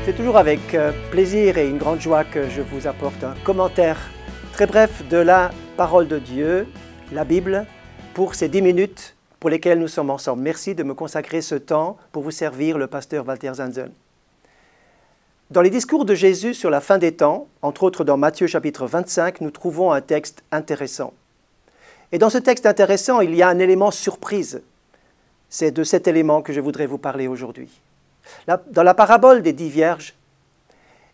C'est toujours avec plaisir et une grande joie que je vous apporte un commentaire très bref de la parole de Dieu, la Bible, pour ces 10 minutes pour lesquelles nous sommes ensemble. Merci de me consacrer ce temps pour vous servir, le pasteur Walter Zanzen. Dans les discours de Jésus sur la fin des temps, entre autres dans Matthieu chapitre 25, nous trouvons un texte intéressant. Et dans ce texte intéressant, il y a un élément surprise. C'est de cet élément que je voudrais vous parler aujourd'hui. Dans la parabole des 10 vierges,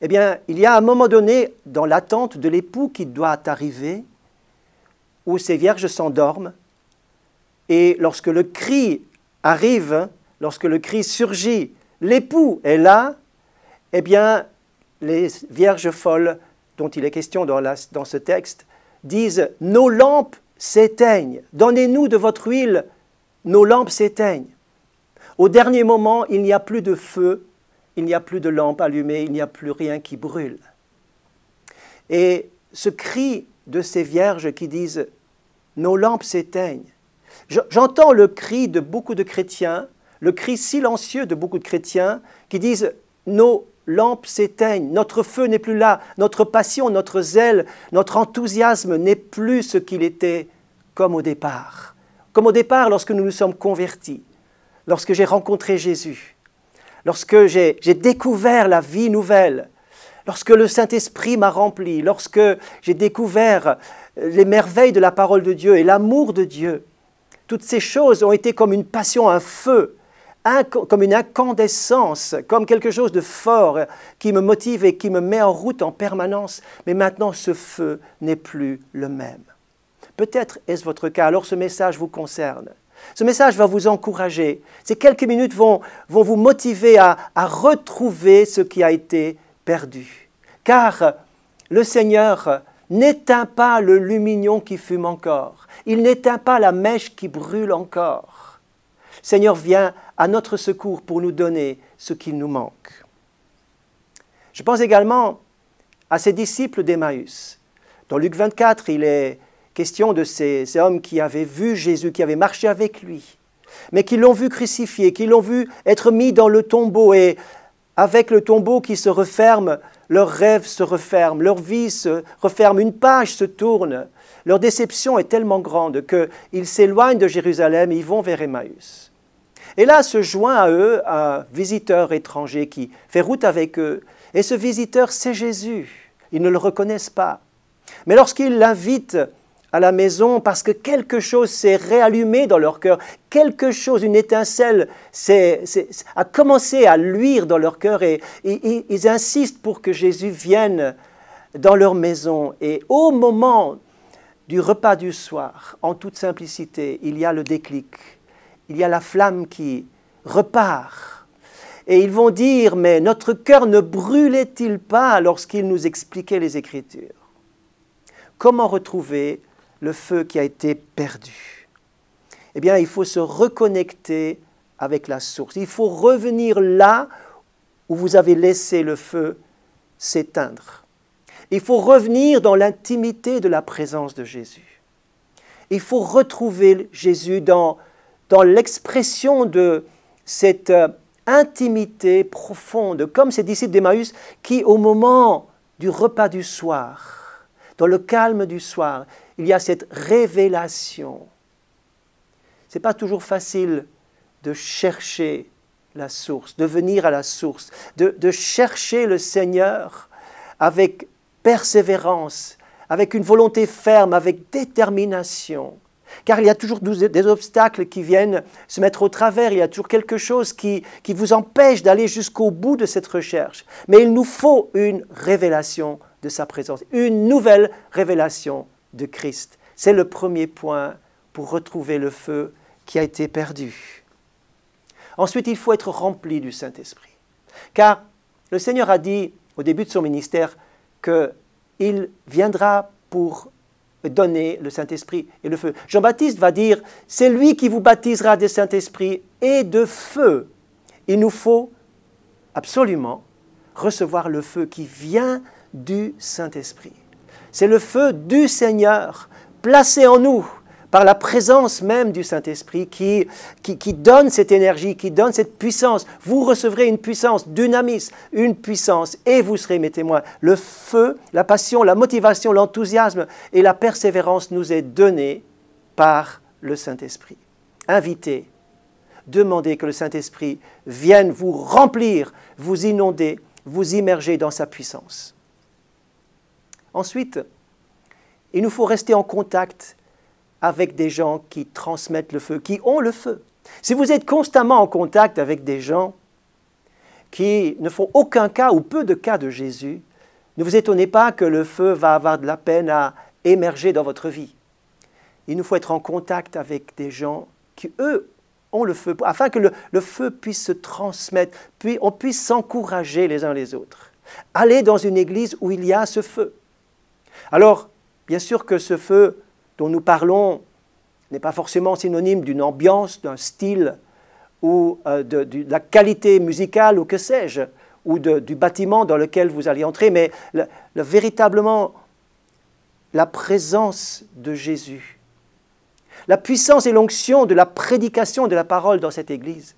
eh bien, il y a un moment donné, dans l'attente de l'époux qui doit arriver, où ces vierges s'endorment, et lorsque le cri arrive, lorsque le cri surgit, l'époux est là, eh bien, les vierges folles, dont il est question dans ce texte, disent « Nos lampes s'éteignent, donnez-nous de votre huile, nos lampes s'éteignent ». Au dernier moment, il n'y a plus de feu, il n'y a plus de lampe allumée, il n'y a plus rien qui brûle. Et ce cri de ces vierges qui disent « Nos lampes s'éteignent », j'entends le cri de beaucoup de chrétiens, le cri silencieux de beaucoup de chrétiens qui disent « Nos lampes s'éteignent, notre feu n'est plus là, notre passion, notre zèle, notre enthousiasme n'est plus ce qu'il était comme au départ. Comme au départ lorsque nous nous sommes convertis. Lorsque j'ai rencontré Jésus, lorsque j'ai découvert la vie nouvelle, lorsque le Saint-Esprit m'a rempli, lorsque j'ai découvert les merveilles de la parole de Dieu et l'amour de Dieu, toutes ces choses ont été comme une passion, un feu, comme une incandescence, comme quelque chose de fort qui me motive et qui me met en route en permanence. Mais maintenant, ce feu n'est plus le même. Peut-être est-ce votre cas, alors ce message vous concerne. Ce message va vous encourager. Ces quelques minutes vont vous motiver à retrouver ce qui a été perdu. Car le Seigneur n'éteint pas le lumignon qui fume encore. Il n'éteint pas la mèche qui brûle encore. Le Seigneur vient à notre secours pour nous donner ce qu'il nous manque. Je pense également à ces disciples d'Emmaüs. Dans Luc 24, il est question de ces hommes qui avaient vu Jésus, qui avaient marché avec lui, mais qui l'ont vu crucifié, qui l'ont vu être mis dans le tombeau, et avec le tombeau qui se referme, leurs rêves se referment, leur vie se referme, une page se tourne. Leur déception est tellement grande qu'ils s'éloignent de Jérusalem et ils vont vers Emmaüs. Et là se joint à eux un visiteur étranger qui fait route avec eux, et ce visiteur, c'est Jésus. Ils ne le reconnaissent pas. Mais lorsqu'il l'invite à la maison, parce que quelque chose s'est réallumé dans leur cœur, quelque chose, une étincelle a commencé à luire dans leur cœur, et ils insistent pour que Jésus vienne dans leur maison. Et au moment du repas du soir, en toute simplicité, il y a le déclic, il y a la flamme qui repart. Et ils vont dire, mais notre cœur ne brûlait-il pas lorsqu'il nous expliquait les Écritures? Comment retrouver le feu qui a été perdu? Eh bien, il faut se reconnecter avec la source. Il faut revenir là où vous avez laissé le feu s'éteindre. Il faut revenir dans l'intimité de la présence de Jésus. Il faut retrouver Jésus dans l'expression de cette intimité profonde, comme ces disciples d'Emmaüs qui, au moment du repas du soir, dans le calme du soir, il y a cette révélation. Ce n'est pas toujours facile de chercher la source, de venir à la source, de chercher le Seigneur avec persévérance, avec une volonté ferme, avec détermination. Car il y a toujours des obstacles qui viennent se mettre au travers, il y a toujours quelque chose qui vous empêche d'aller jusqu'au bout de cette recherche. Mais il nous faut une révélation de sa présence, une nouvelle révélation de Christ. C'est le premier point pour retrouver le feu qui a été perdu. Ensuite, il faut être rempli du Saint-Esprit. Car le Seigneur a dit au début de son ministère qu'il viendra pour donner le Saint-Esprit et le feu. Jean-Baptiste va dire, c'est lui qui vous baptisera de Saint-Esprit et de feu. Il nous faut absolument recevoir le feu qui vient du Saint-Esprit. C'est le feu du Seigneur placé en nous par la présence même du Saint-Esprit qui donne cette énergie, qui donne cette puissance. Vous recevrez une puissance, dynamis, une puissance, et vous serez mes témoins. Le feu, la passion, la motivation, l'enthousiasme et la persévérance nous est donné par le Saint-Esprit. Invitez, demandez que le Saint-Esprit vienne vous remplir, vous inonder, vous immerger dans sa puissance. Ensuite, il nous faut rester en contact avec des gens qui transmettent le feu, qui ont le feu. Si vous êtes constamment en contact avec des gens qui ne font aucun cas ou peu de cas de Jésus, ne vous étonnez pas que le feu va avoir de la peine à émerger dans votre vie. Il nous faut être en contact avec des gens qui, eux, ont le feu, afin que le feu puisse se transmettre, puis on puisse s'encourager les uns les autres. Allez dans une église où il y a ce feu. Alors, bien sûr que ce feu dont nous parlons n'est pas forcément synonyme d'une ambiance, d'un style, ou de la qualité musicale, ou que sais-je, ou du bâtiment dans lequel vous allez entrer, mais véritablement la présence de Jésus, la puissance et l'onction de la prédication de la parole dans cette église,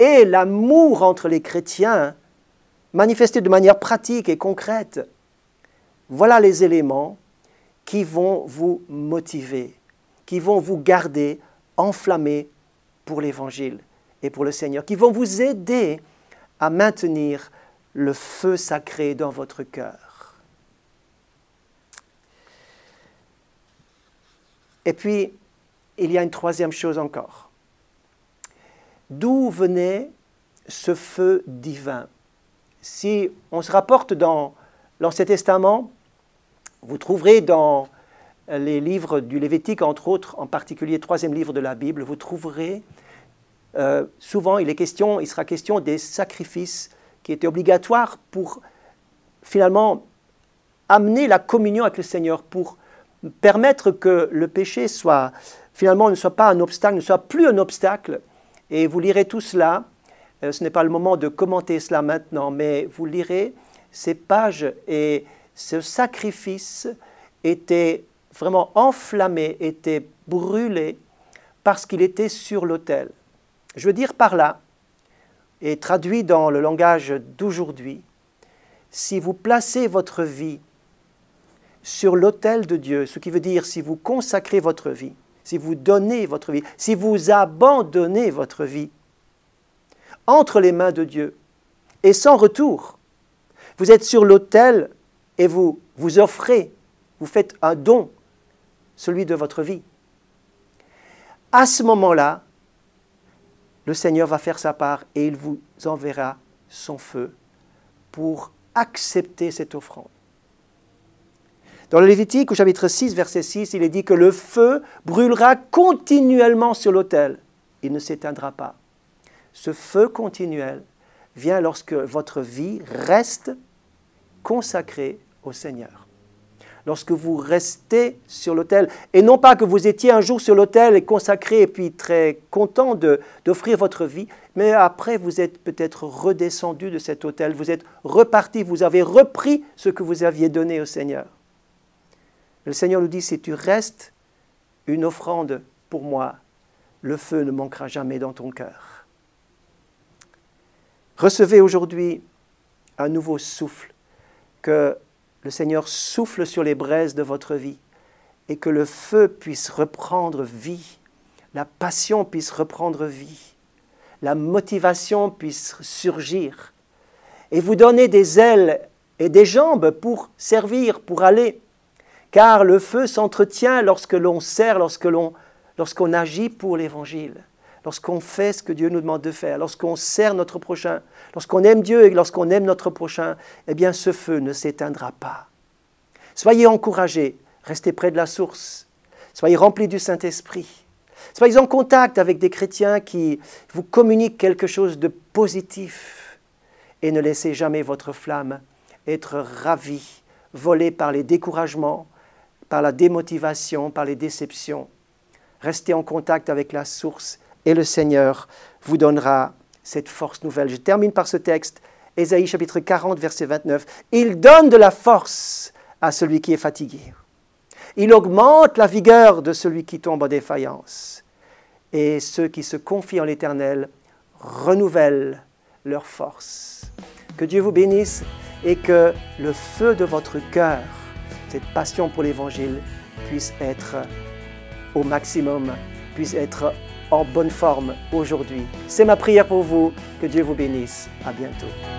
et l'amour entre les chrétiens, manifesté de manière pratique et concrète. Voilà les éléments qui vont vous motiver, qui vont vous garder enflammés pour l'Évangile et pour le Seigneur, qui vont vous aider à maintenir le feu sacré dans votre cœur. Et puis, il y a une troisième chose encore. D'où venait ce feu divin? Si on se rapporte dans l'Ancien Testament, vous trouverez dans les livres du Lévitique, entre autres, en particulier le 3e livre de la Bible, vous trouverez souvent, il sera question des sacrifices qui étaient obligatoires pour finalement amener la communion avec le Seigneur, pour permettre que le péché finalement ne soit pas un obstacle, ne soit plus un obstacle. Et vous lirez tout cela. Ce n'est pas le moment de commenter cela maintenant, mais vous lirez ces pages et ce sacrifice était vraiment enflammé, était brûlé parce qu'il était sur l'autel. Je veux dire par là, et traduit dans le langage d'aujourd'hui, si vous placez votre vie sur l'autel de Dieu, ce qui veut dire si vous consacrez votre vie, si vous donnez votre vie, si vous abandonnez votre vie entre les mains de Dieu et sans retour, vous êtes sur l'autel et vous offrez, vous faites un don, celui de votre vie. À ce moment-là, le Seigneur va faire sa part et il vous enverra son feu pour accepter cette offrande. Dans le Lévitique, au chapitre 6, verset 6, il est dit que le feu brûlera continuellement sur l'autel. Il ne s'éteindra pas. Ce feu continuel vient lorsque votre vie reste consacrée au Seigneur. Lorsque vous restez sur l'autel, et non pas que vous étiez un jour sur l'autel et consacré et puis très content d'offrir votre vie, mais après vous êtes peut-être redescendu de cet autel, vous êtes reparti, vous avez repris ce que vous aviez donné au Seigneur. Le Seigneur nous dit, si tu restes une offrande pour moi, le feu ne manquera jamais dans ton cœur. Recevez aujourd'hui un nouveau souffle, que le Seigneur souffle sur les braises de votre vie et que le feu puisse reprendre vie, la passion puisse reprendre vie, la motivation puisse surgir et vous donner des ailes et des jambes pour servir, pour aller. Car le feu s'entretient lorsque l'on sert, lorsqu'on agit pour l'Évangile, lorsqu'on fait ce que Dieu nous demande de faire, lorsqu'on sert notre prochain, lorsqu'on aime Dieu et lorsqu'on aime notre prochain, eh bien ce feu ne s'éteindra pas. Soyez encouragés, restez près de la source, soyez remplis du Saint-Esprit, soyez en contact avec des chrétiens qui vous communiquent quelque chose de positif et ne laissez jamais votre flamme être ravie, volée par les découragements, par la démotivation, par les déceptions. Restez en contact avec la source et le Seigneur vous donnera cette force nouvelle. Je termine par ce texte, Ésaïe chapitre 40, verset 29. « Il donne de la force à celui qui est fatigué Il augmente la vigueur de celui qui tombe en défaillance. Et ceux qui se confient en l'Éternel renouvellent leur force. Que Dieu vous bénisse et que le feu de votre cœur, cette passion pour l'Évangile, puisse être au maximum, puisse être en bonne forme aujourd'hui. C'est ma prière pour vous. Que Dieu vous bénisse. À bientôt.